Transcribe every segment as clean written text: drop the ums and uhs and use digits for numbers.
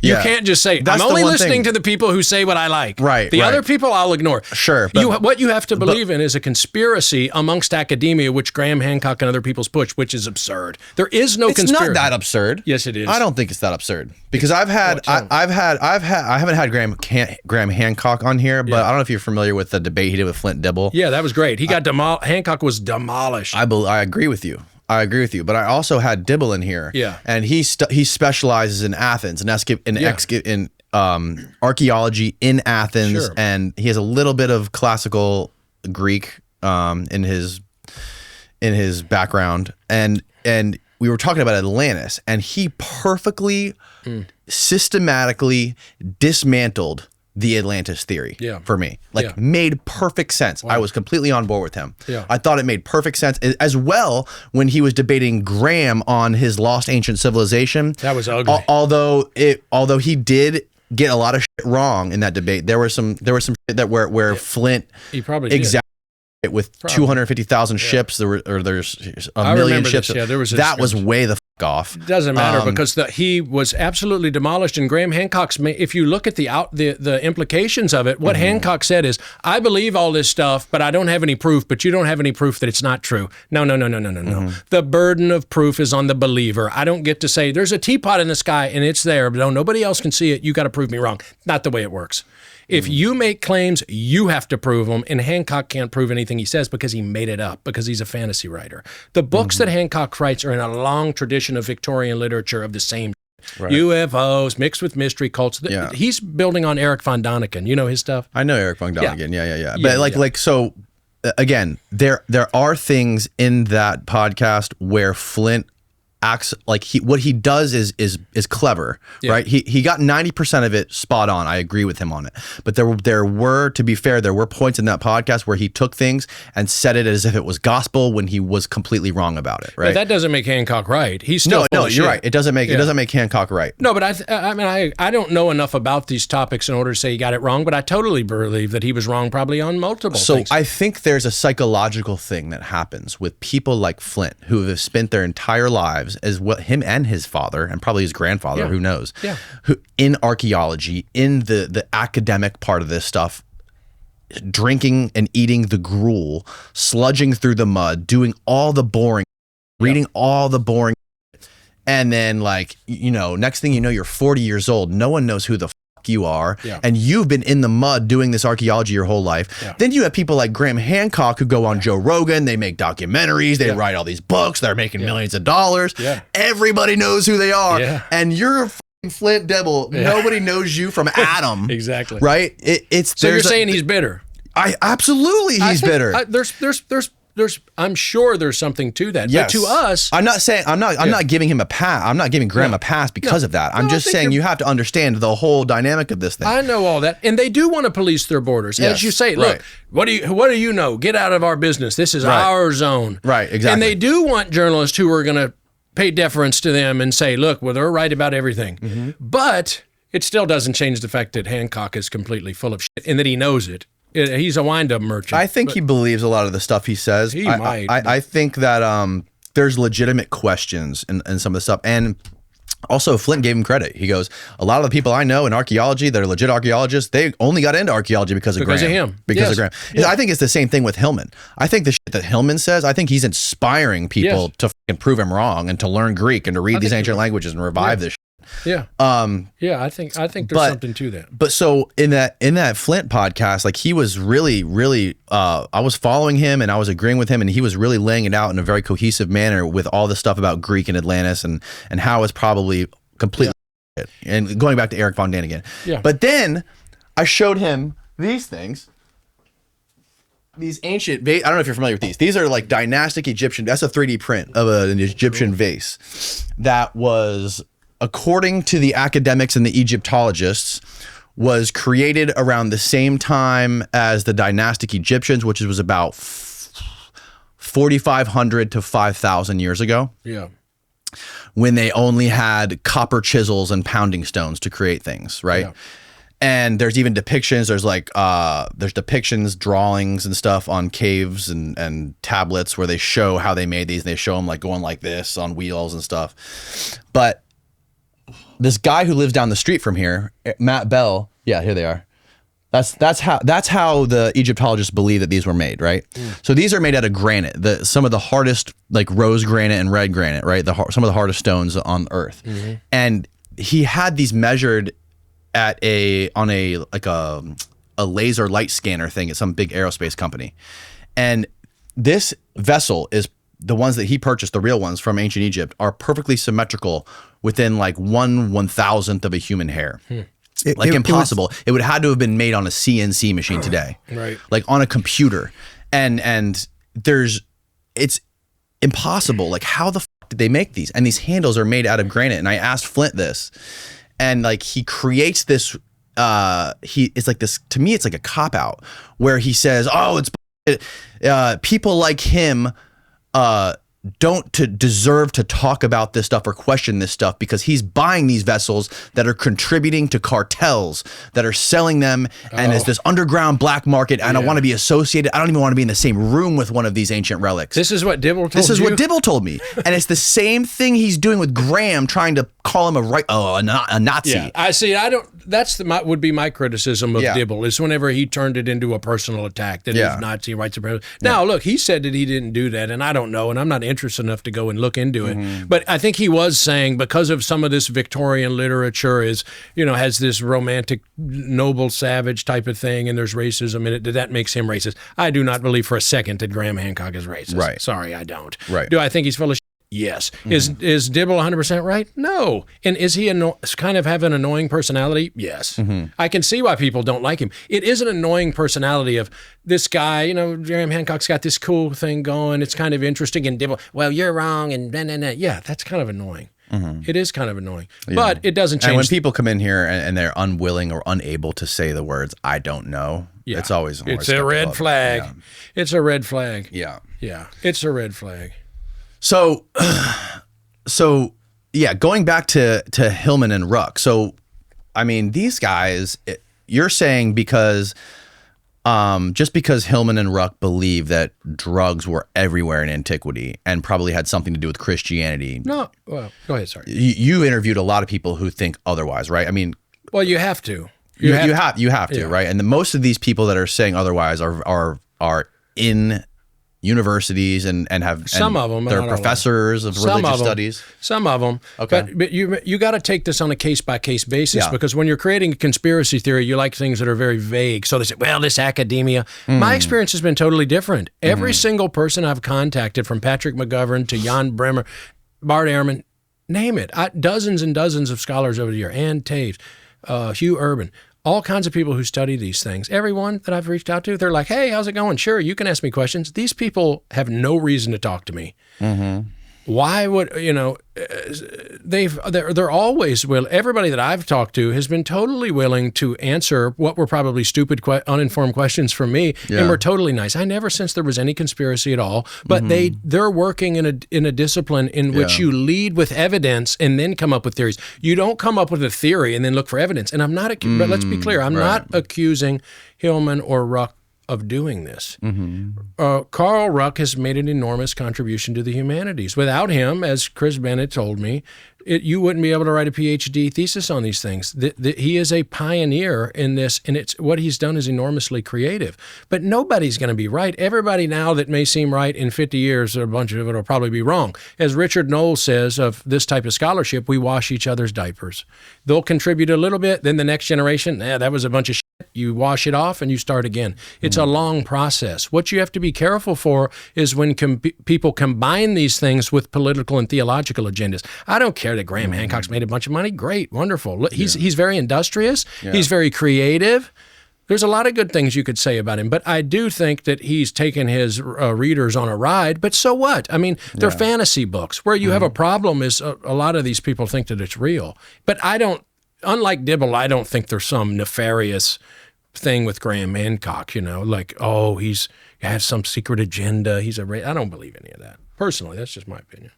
You can't just say, That's I'm only the one listening thing. to the people who say what I like. Right, The right. other people I'll ignore. Sure, but- What you have to believe in is a conspiracy amongst academia, which Graham Hancock and other people's push, which is absurd. There is no It's conspiracy. not that absurd. Yes, it is. I don't think it's that absurd because I haven't had Graham Hancock on here, but I don't know if you're familiar with the debate he did with Flint Dibble. Yeah, that was great. He got Hancock was demolished. I agree with you. But I also had Dibble in here. Yeah. And he specializes in Athens and in archaeology in Athens, Sure. and he has a little bit of classical Greek in his background, and we were talking about Atlantis, and he perfectly systematically dismantled the Atlantis theory for me. Made perfect sense. I was completely on board with him. Yeah. I thought it made perfect sense as well when he was debating Graham on his Lost Ancient Civilization. That was ugly. Although he did get a lot of shit wrong in that debate. There was some shit that where Flint He probably did. exaggerated it with 250,000 ships. There's a million ships. This. Yeah, there was that was way the fuck off. It doesn't matter because he was absolutely demolished. And Graham Hancock's, if you look at the implications of it, what Hancock said is, I believe all this stuff, but I don't have any proof, but you don't have any proof that it's not true. No. The burden of proof is on the believer. I don't get to say, there's a teapot in the sky and it's there, but nobody else can see it. You got to prove me wrong. Not the way it works. If you make claims, you have to prove them, and Hancock can't prove anything he says because he made it up, because he's a fantasy writer. The books that Hancock writes are in a long tradition of Victorian literature of the same UFOs mixed with mystery cults. He's building on Eric von Däniken. You know his stuff? I know Eric von Däniken. Yeah. But so again, there are things in that podcast where Flint acts like what he does is clever, right? He got 90% of it spot on. I agree with him on it. But there were, to be fair, there were points in that podcast where he took things and said it as if it was gospel when he was completely wrong about it, right? But that doesn't make Hancock right. He's still no, you're right. It doesn't make Hancock right. No, but I don't know enough about these topics in order to say he got it wrong, but I totally believe that he was wrong probably on multiple things. So I think there's a psychological thing that happens with people like Flint who have spent their entire lives, as what him and his father and probably his grandfather, who knows, who in archaeology, in the academic part of this stuff, drinking and eating the gruel, sludging through the mud, doing all the boring, reading all the boring, and then next thing you know, you're 40 years old. No one knows who the you are, and you've been in the mud doing this archaeology your whole life. Then you have people like Graham Hancock who go on Joe Rogan, they make documentaries, they write all these books, they're making millions of dollars. Everybody knows who they are, and you're a Flint Dibble. Nobody knows you from Adam. Exactly. Right? So you're saying he's bitter? Absolutely he's bitter. I'm sure there's something to that. Yes. But to us, I'm not giving him a pass. I'm not giving Graham a pass because of that. I'm just saying you have to understand the whole dynamic of this thing. I know all that, and they do want to police their borders. As you say, look, what do you know? Get out of our business. This is our zone. Right, exactly. And they do want journalists who are going to pay deference to them and say, look, well, they're right about everything. But it still doesn't change the fact that Hancock is completely full of shit and that he knows it. He's a wind-up merchant. I think he believes a lot of the stuff he says. He might. I think that there's legitimate questions in some of the stuff. And also, Flint gave him credit. He goes, a lot of the people I know in archaeology that are legit archaeologists, they only got into archaeology because of Graham. Because of Graham. I think it's the same thing with Hillman. I think the shit that Hillman says, I think he's inspiring people to fucking prove him wrong and to learn Greek and to read these ancient languages and revive this shit. I think there's something to that. But so in that Flint podcast, he was really I was following him and I was agreeing with him, and he was really laying it out in a very cohesive manner with all the stuff about Greek and Atlantis and how it's probably completely and going back to Eric von Däniken. But then I showed him these things. These ancient I don't know if you're familiar with these. These are like dynastic Egyptian. That's a 3D print of an Egyptian vase that was, according to the academics and the Egyptologists, was created around the same time as the dynastic Egyptians, which was about 4,500 to 5,000 years ago. When they only had copper chisels and pounding stones to create things, right? And there's even depictions. There's there's depictions, drawings and stuff on caves and tablets where they show how they made these. And they show them going like this on wheels and stuff. But this guy who lives down the street from here, Matt Bell. Yeah, here they are. That's how the Egyptologists believe that these were made, right? So these are made out of granite, some of the hardest, like rose granite and red granite, right? Some of the hardest stones on Earth. And he had these measured on a laser light scanner thing at some big aerospace company. And this vessel is the ones that he purchased, the real ones from ancient Egypt, are perfectly symmetrical within like 1/1000th of a human hair. Impossible. It would have had to have been made on a CNC machine today, right? Like on a computer, and it's impossible. Like, how the fuck did they make these? And these handles are made out of granite. And I asked Flint this, and like he creates this. It's like this, to me. It's like a cop out where he says, "Oh, it's people like him." Don't deserve to talk about this stuff or question this stuff because he's buying these vessels that are contributing to cartels that are selling them, and it's this underground black market. And I want to be associated. I don't even want to be in the same room with one of these ancient relics. This is what Dibble told you? This is what Dibble told me. And it's the same thing he's doing with Graham, trying to call him a Nazi. Yeah, I see. That's would be my criticism of Dibble, is whenever he turned it into a personal attack, that he's Nazi white supremacy. Now, look, he said that he didn't do that, and I don't know, and I'm not interested enough to go and look into it. But I think he was saying, because of some of this Victorian literature has this romantic, noble, savage type of thing, and there's racism in it, that makes him racist. I do not believe for a second that Graham Hancock is racist. Right. Sorry, I don't. Right. Do I think he's full of shit? Yes. Is Dibble 100% right? No. And is he kind of have an annoying personality? Yes. I can see why people don't like him. It is an annoying personality of this guy, Graham Hancock's got this cool thing going. It's kind of interesting. And Dibble, well, you're wrong. And yeah, that's kind of annoying. It is kind of annoying. But it doesn't change. And when people come in here and they're unwilling or unable to say the words, I don't know, it's always It's a red flag. Yeah. It's a red flag. Yeah. Yeah. It's a red flag. So yeah, going back to Hillman and Ruck. So, I mean, these guys, you're saying just because Hillman and Ruck believe that drugs were everywhere in antiquity and probably had something to do with Christianity. No, well, go ahead. Sorry. You interviewed a lot of people who think otherwise, right? I mean, well, you have to. You have to, right? And most of these people that are saying otherwise are in universities and have some of them. They're professors of religious studies. Some of them. Okay. But you got to take this on a case by case basis because when you're creating a conspiracy theory, you like things that are very vague. So they say, well, this academia. My experience has been totally different. Every single person I've contacted, from Patrick McGovern to Jan Bremer, Bart Ehrman, name it. Dozens and dozens of scholars over the year. Ann Taves, Hugh Urban. All kinds of people who study these things. Everyone that I've reached out to, they're like, hey, how's it going? Sure, you can ask me questions. These people have no reason to talk to me. Why would, they're always will. Everybody that I've talked to has been totally willing to answer what were probably stupid, uninformed questions from me, and were totally nice. I never sensed there was any conspiracy at all, but they're working in a discipline in which you lead with evidence and then come up with theories. You don't come up with a theory and then look for evidence. And I'm not, but let's be clear, I'm not accusing Hillman or Ruck of doing this. Carl Ruck has made an enormous contribution to the humanities. Without him, as Chris Bennett told me, you wouldn't be able to write a PhD thesis on these things. He is a pioneer in this, and what he's done is enormously creative. But nobody's going to be right. Everybody now that may seem right in 50 years, a bunch of it will probably be wrong. As Richard Knowles says of this type of scholarship, we wash each other's diapers. They'll contribute a little bit, then the next generation, that was a bunch of shit. You wash it off and you start again. It's a long process. What you have to be careful for is when people combine these things with political and theological agendas. I don't care that Graham Hancock's made a bunch of money. Great, wonderful. He's very industrious. He's very creative. There's a lot of good things you could say about him, but I do think that he's taken his readers on a ride. But so what? I mean, they're fantasy books. Where you have a problem is a lot of these people think that it's real. But I don't. Unlike Dibble, I don't think there's some nefarious thing with Graham Hancock, like, oh, he has some secret agenda. I don't believe any of that. Personally, that's just my opinion.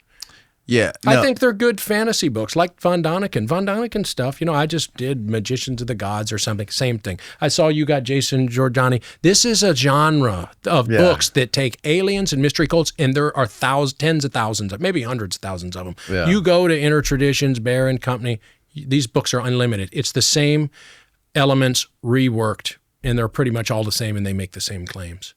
Yeah. No. I think they're good fantasy books, like Von Däniken. Von Däniken stuff, I just did Magicians of the Gods or something, same thing. I saw you got Jason Giorgiani. This is a genre of books that take aliens and mystery cults, and there are tens of thousands, maybe hundreds of thousands of them. Yeah. You go to Inner Traditions, Bear and Company, These books are unlimited. It's the same elements reworked, and they're pretty much all the same, and they make the same claims.